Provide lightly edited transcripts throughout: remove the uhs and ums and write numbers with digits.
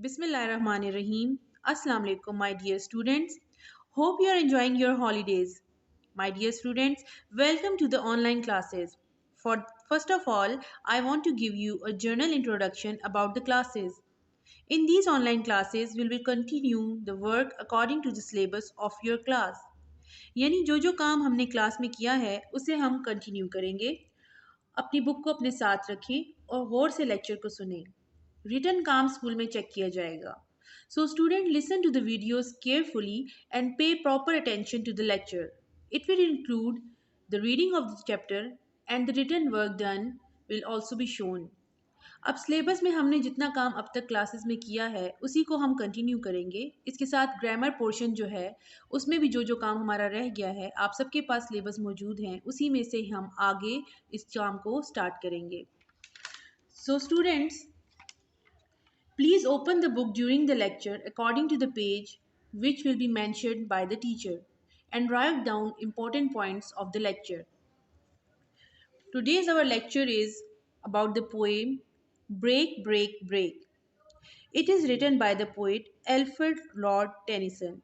Bismillahirrahmanirrahim. Assalamu alaikum, my dear students. Hope you are enjoying your holidays. My dear students, welcome to the online classes. First of all, I want to give you a general introduction about the classes. In these online classes, we will continue the work according to the syllabus of your class. यानी जो जो काम हमने class में किया है उसे हम कंटिन्यू करेंगे। अपनी बुक को अपने साथ रखें और गौर से लेक्चर को सुनें। रिटन काम स्कूल में चेक किया जाएगा। So student listen to the videos carefully and pay proper attention to the lecture. It will include the reading of the chapter and the written work done will also be shown. अब syllabus में हमने जितना काम अब तक classes में किया है उसी को हम कंटिन्यू करेंगे। इसके साथ ग्रामर पोर्शन जो है उसमें भी जो जो काम हमारा रह गया है आप सबके पास सिलेबस मौजूद हैं, उसी में से हम आगे इस काम को स्टार्ट करेंगे। So students, please open the book during the lecture according to the page which will be mentioned by the teacher and write down important points of the lecture. Today's our lecture is about the poem Break, Break, Break. It is written by the poet Alfred Lord Tennyson.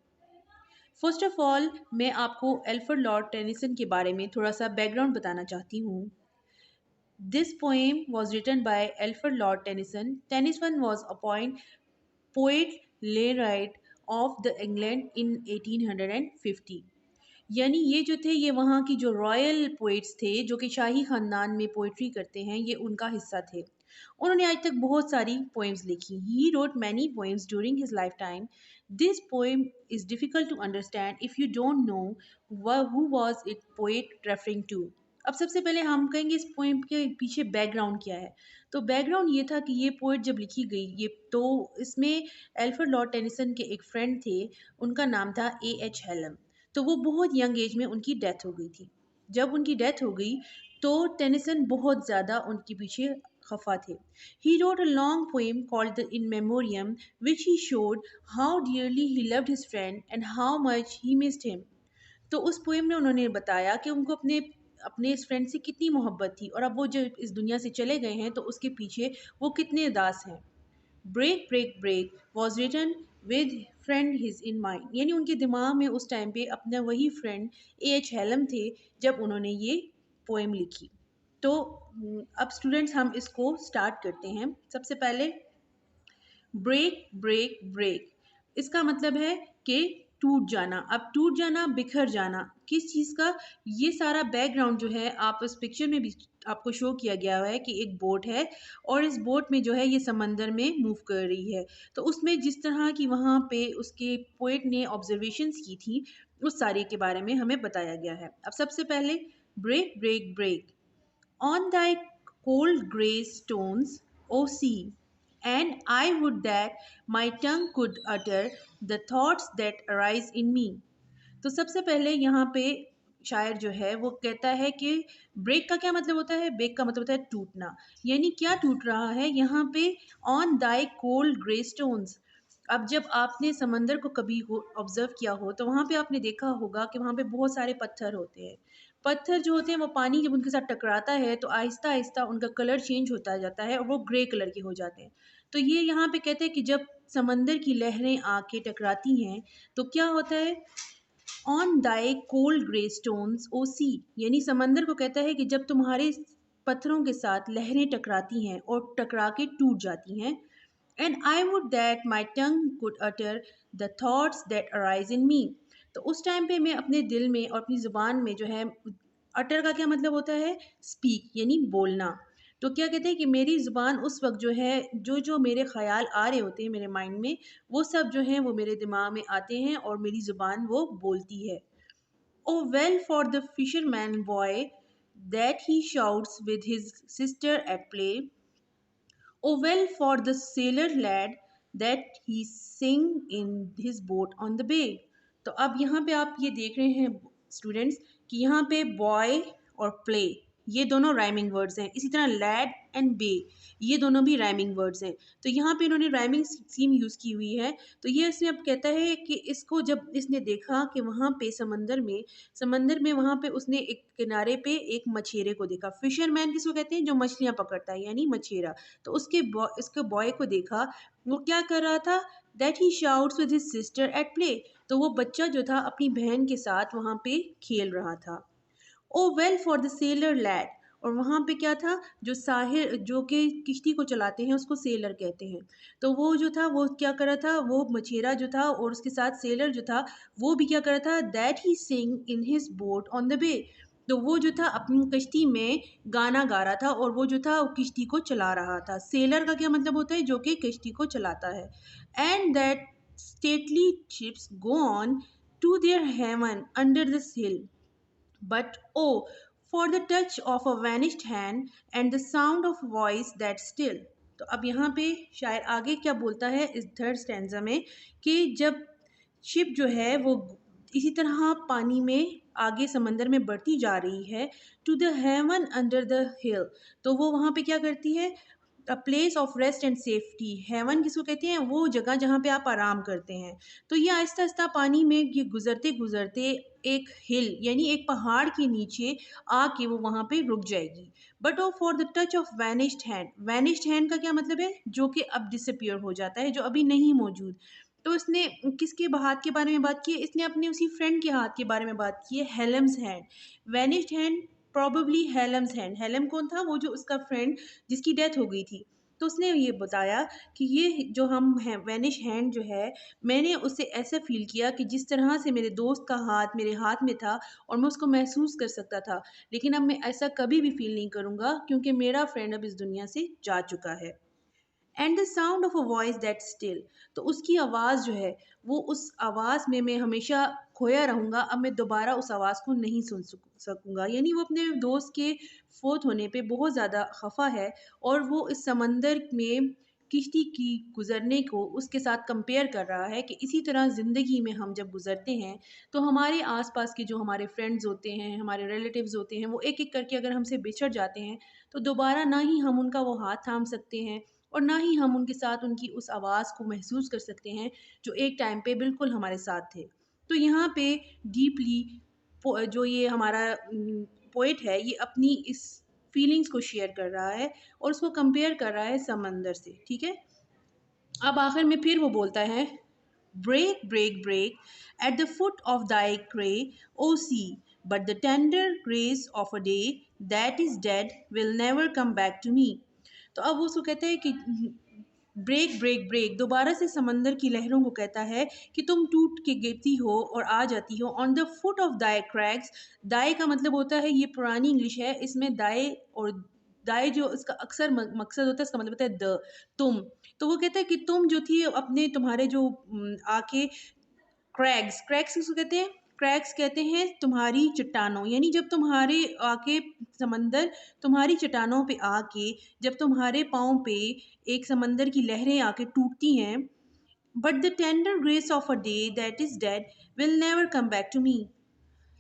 First of all मैं आपको Alfred Lord Tennyson के बारे में थोड़ा सा background बताना चाहती हूँ। This poem was written by Alfred Lord Tennyson. Tennyson was appointed poet laureate of the England in 1850। यानी ये जो थे ये वहाँ की जो रॉयल पोइट्स थे जो कि शाही ख़ानदान में पोइट्री करते हैं, ये उनका हिस्सा थे। उन्होंने आज तक बहुत सारी पोएम्स लिखी। He wrote many poems during his life time. This poem is difficult to understand if you don't know who was it poet referring to. अब सबसे पहले हम कहेंगे इस पोएम के पीछे बैकग्राउंड क्या है। तो बैकग्राउंड ये था कि ये पोएट जब लिखी गई ये तो इसमें एल्फ्रेड लॉर्ड टेनिसन के एक फ्रेंड थे, उनका नाम था A.H. हेलम। तो वो बहुत यंग एज में उनकी डेथ हो गई थी। जब उनकी डेथ हो गई तो टेनिसन बहुत ज़्यादा उनके पीछे खफा थे। He wrote a long poem called the in memoriam which he showed how dearly he loved his friend and how much he missed him. तो उस पोएम में उन्होंने बताया कि उनको अपने अपने इस फ्रेंड से कितनी मोहब्बत थी और अब वो जो इस दुनिया से चले गए हैं तो उसके पीछे वो कितने उदास हैं। Break break break was written with friend his in mind. यानी उनके दिमाग में उस टाइम पे अपना वही फ्रेंड A.H. हेलम थे जब उन्होंने ये पोएम लिखी। तो अब स्टूडेंट्स हम इसको स्टार्ट करते हैं। सबसे पहले ब्रेक ब्रेक ब्रेक इसका मतलब है कि टूट जाना। अब टूट जाना, बिखर जाना, किस चीज़ का? ये सारा बैकग्राउंड जो है आप इस पिक्चर में भी आपको शो किया गया है कि एक बोट है और इस बोट में जो है ये समंदर में मूव कर रही है। तो उसमें जिस तरह की वहाँ पे उसके पोएट ने ऑब्जर्वेशंस की थी उस सारे के बारे में हमें बताया गया है। अब सबसे पहले break break break on thy cold grey stones, O sea, and I would that my tongue could utter the thoughts that arise in me। तो सबसे पहले यहाँ पे शायर जो है वो कहता है कि ब्रेक का क्या मतलब होता है? ब्रेक का मतलब होता है टूटना। यानी क्या टूट रहा है यहाँ पे? On thy cold grey stones. अब जब आपने समंदर को कभी ऑब्जर्व किया हो तो वहाँ पे आपने देखा होगा कि वहाँ पे बहुत सारे पत्थर होते हैं। पत्थर जो होते हैं वो पानी जब उनके साथ टकराता है तो आहिस्ता आहिस्ता उनका कलर चेंज होता जाता है और वो ग्रे कलर के हो जाते हैं। तो ये यहाँ पे कहते हैं कि जब समंदर की लहरें आके टकराती हैं तो क्या होता है? On thy cold grey stones O sea. यानी समंदर को कहता है कि जब तुम्हारे पत्थरों के साथ लहरें टकराती हैं और टकरा के टूट जाती हैं। And I would that my tongue could utter the thoughts that arise in me. तो उस टाइम पे मैं अपने दिल में और अपनी ज़ुबान में जो है, अटर का क्या मतलब होता है? स्पीक यानी बोलना। तो क्या कहते हैं कि मेरी ज़ुबान उस वक्त जो है जो जो मेरे ख़याल आ रहे होते हैं मेरे माइंड में वो सब जो हैं वो मेरे दिमाग में आते हैं और मेरी ज़ुबान वो बोलती है। O well for the fisherman boy that he shouts with his sister at play. Oh well for the sailor lad that he sing in his boat on the bay। तो अब यहाँ पे आप ये देख रहे हैं स्टूडेंट्स कि यहाँ पे बॉय और प्ले, ये दोनों राइमिंग वर्ड्स हैं। इसी तरह लैड एंड बे, ये दोनों भी राइमिंग वर्ड्स हैं। तो यहाँ पे इन्होंने राइमिंग स्कीम यूज़ की हुई है। तो ये इसमें अब कहता है कि इसको जब इसने देखा कि वहाँ पे समंदर में वहाँ पे उसने एक किनारे पे एक मछेरे को देखा। फिशरमैन किसको कहते हैं? जो मछलियाँ पकड़ता है, यानी मछेरा। तो उसके बॉय को देखा, वो क्या कर रहा था? That he shouts with his sister at play. तो वो बच्चा जो था अपनी बहन के साथ वहाँ पे खेल रहा था। O well for the sailor lad. और वहाँ पे क्या था? जो साहिर जो कि किश्ती को चलाते हैं उसको सेलर कहते हैं। तो वो जो था वो क्या कर रहा था? वो मछेरा जो था और उसके साथ सेलर जो था वो भी क्या कर रहा था? That he sing in his boat on the bay. तो वो जो था अपनी कश्ती में गाना गा रहा था और वो जो था वो किश्ती को चला रहा था। सेलर का क्या मतलब होता है? जो कि कश्ती को चलाता है। And that stately ships go on to their haven under this hill. But oh, for the touch of a vanished hand and the sound of voice that still. तो अब यहाँ पे शायर आगे क्या बोलता है इस थर्ड स्टैंजा में कि जब शिप जो है वो इसी तरह पानी में आगे समंदर में बढ़ती जा रही है, to the haven under the hill, तो वो वहाँ पे क्या करती है? A place of rest and safety. Haven किसको कहते हैं? वो जगह जहाँ पे आप आराम करते हैं। तो ये आहिस्ता आहिस्ता पानी में ये गुजरते गुजरते एक हिल यानी एक पहाड़ के नीचे आके वो वहाँ पे रुक जाएगी। But O for the touch of vanished hand. Vanished hand का क्या मतलब है? जो कि अब डिसअपियर हो जाता है, जो अभी नहीं मौजूद। तो इसने किसके हाथ के बारे में बात की है? इसने अपने उसी फ्रेंड के हाथ के बारे में बात की है, helm's hand. Vanished hand probably helm's hand. Helm कौन था? वो जो उसका फ्रेंड जिसकी डेथ हो गई थी। तो उसने ये बताया कि ये जो हम हैं वैनिश हैंड जो है, मैंने उसे ऐसा फ़ील किया कि जिस तरह से मेरे दोस्त का हाथ मेरे हाथ में था और मैं उसको महसूस कर सकता था। लेकिन अब मैं ऐसा कभी भी फ़ील नहीं करूँगा क्योंकि मेरा फ्रेंड अब इस दुनिया से जा चुका है। And the sound of a voice that still. तो उसकी आवाज़ जो है वो उस आवाज़ में मैं हमेशा खोया रहूँगा। अब मैं दोबारा उस आवाज़ को नहीं सुन सकूँगा। यानी वो अपने दोस्त के फोत होने पे बहुत ज़्यादा खफा है और वो इस समंदर में किश्ती की गुजरने को उसके साथ कंपेयर कर रहा है कि इसी तरह ज़िंदगी में हम जब गुजरते हैं तो हमारे आसपास के जो हमारे फ्रेंड्स होते हैं, हमारे रिलेटिव्स होते हैं, वो एक एक करके अगर हमसे बिछड़ जाते हैं तो दोबारा ना ही हम उनका वो हाथ थाम सकते हैं और ना ही हम उनके साथ उनकी उस आवाज़ को महसूस कर सकते हैं जो एक टाइम पे बिल्कुल हमारे साथ थे। तो यहाँ पे डीपली जो ये हमारा पोएट है ये अपनी इस फीलिंग्स को शेयर कर रहा है और उसको कंपेयर कर रहा है समंदर से। ठीक है? अब आखिर में फिर वो बोलता है, break, break, break at the foot of thy cray, O sea, but the tender grace of a day that is dead will never come back to me. तो अब वो उसको कहते हैं कि ब्रेक ब्रेक ब्रेक, दोबारा से समंदर की लहरों को कहता है कि तुम टूट के गिरती हो और आ जाती हो on the foot of thy crags. Thy का मतलब होता है, ये पुरानी इंग्लिश है, इसमें दाई और दाई जो इसका अक्सर मकसद होता है, इसका मतलब होता है द, तुम। तो वो कहता है कि तुम जो थी अपने तुम्हारे जो आके क्रैग्स, क्रैग्स किसको कहते हैं? क्रैग्स कहते हैं तुम्हारी चट्टानों, यानी जब तुम्हारे आके समंदर तुम्हारी चट्टानों पे आके जब तुम्हारे पाँव पे एक समंदर की लहरें आके टूटती हैं, but the tender grace of a day that is dead will never come back to me.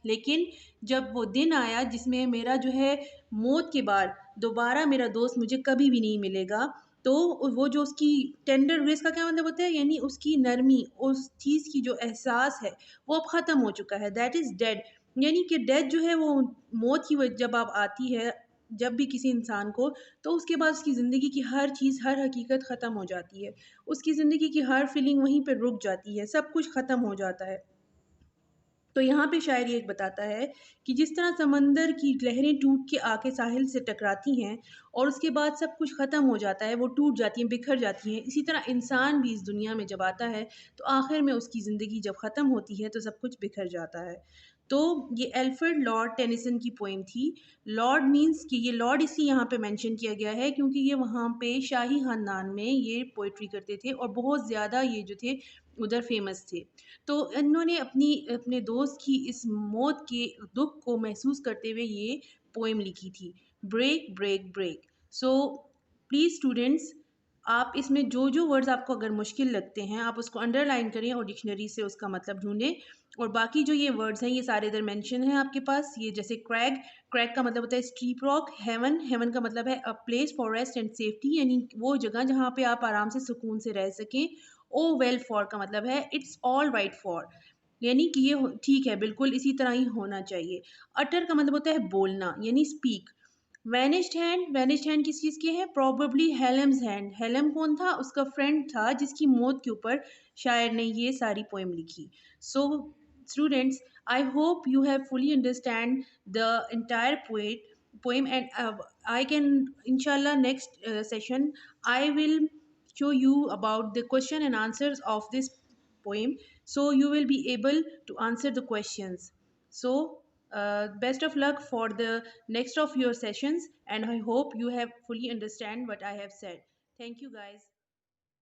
लेकिन जब वो दिन आया जिसमें मेरा जो है मौत के बाद दोबारा मेरा दोस्त मुझे कभी भी नहीं मिलेगा, तो वो जो उसकी टेंडर ग्रेस का क्या मतलब होता है? यानी उसकी नरमी, उस चीज़ की जो एहसास है वो अब ख़त्म हो चुका है, दैट इज़ डेड। यानी कि डेथ जो है वो मौत की जब आप आती है जब भी किसी इंसान को, तो उसके बाद उसकी ज़िंदगी की हर चीज़, हर हकीकत ख़त्म हो जाती है। उसकी ज़िंदगी की हर फीलिंग वहीं पे रुक जाती है, सब कुछ ख़त्म हो जाता है। तो यहाँ पे शायर ये बताता है कि जिस तरह समंदर की लहरें टूट के आके साहिल से टकराती हैं और उसके बाद सब कुछ ख़त्म हो जाता है, वो टूट जाती हैं, बिखर जाती हैं, इसी तरह इंसान भी इस दुनिया में जब आता है तो आखिर में उसकी ज़िंदगी जब ख़त्म होती है तो सब कुछ बिखर जाता है। तो ये एल्फ्रेड लॉर्ड टेनिसन की पोइम थी। लॉर्ड मीन्स कि ये लॉर्ड इसलिए यहाँ पे मेंशन किया गया है क्योंकि ये वहाँ पे शाही ख़ानदान में ये पोइट्री करते थे और बहुत ज़्यादा ये जो थे उधर फेमस थे। तो इन्होंने अपने दोस्त की इस मौत के दुख को महसूस करते हुए ये पोएम लिखी थी, break break break. So please students, आप इसमें जो जो वर्ड्स आपको अगर मुश्किल लगते हैं आप उसको अंडरलाइन करें और डिक्शनरी से उसका मतलब ढूंढें। और बाकी जो ये वर्ड्स हैं ये सारे इधर मेंशन हैं आपके पास। ये जैसे क्रैग, क्रैग का मतलब होता है स्टीप रॉक। हेवन, हेवन का मतलब है a place for rest and safety, यानी वो जगह जहाँ पे आप आराम से सुकून से रह सकें। ओ वेल फॉर का मतलब है इट्स ऑल राइट फॉर, यानी कि ये ठीक है, बिल्कुल इसी तरह ही होना चाहिए। अटर का मतलब होता है बोलना, यानी speak. Vanished hand, vanished hand किस चीज़ की है? Probably helm's hand. हेलम कौन था? उसका फ्रेंड था जिसकी मौत के ऊपर शायर ने ये सारी पोएम लिखी। So students, I hope you have fully understand the entire poem and I can, inshallah, next session I will show you about the question and answers of this poem, so you will be able to answer the questions. So best of luck for the next of your sessions, and I hope you have fully understand what I have said. Thank you guys.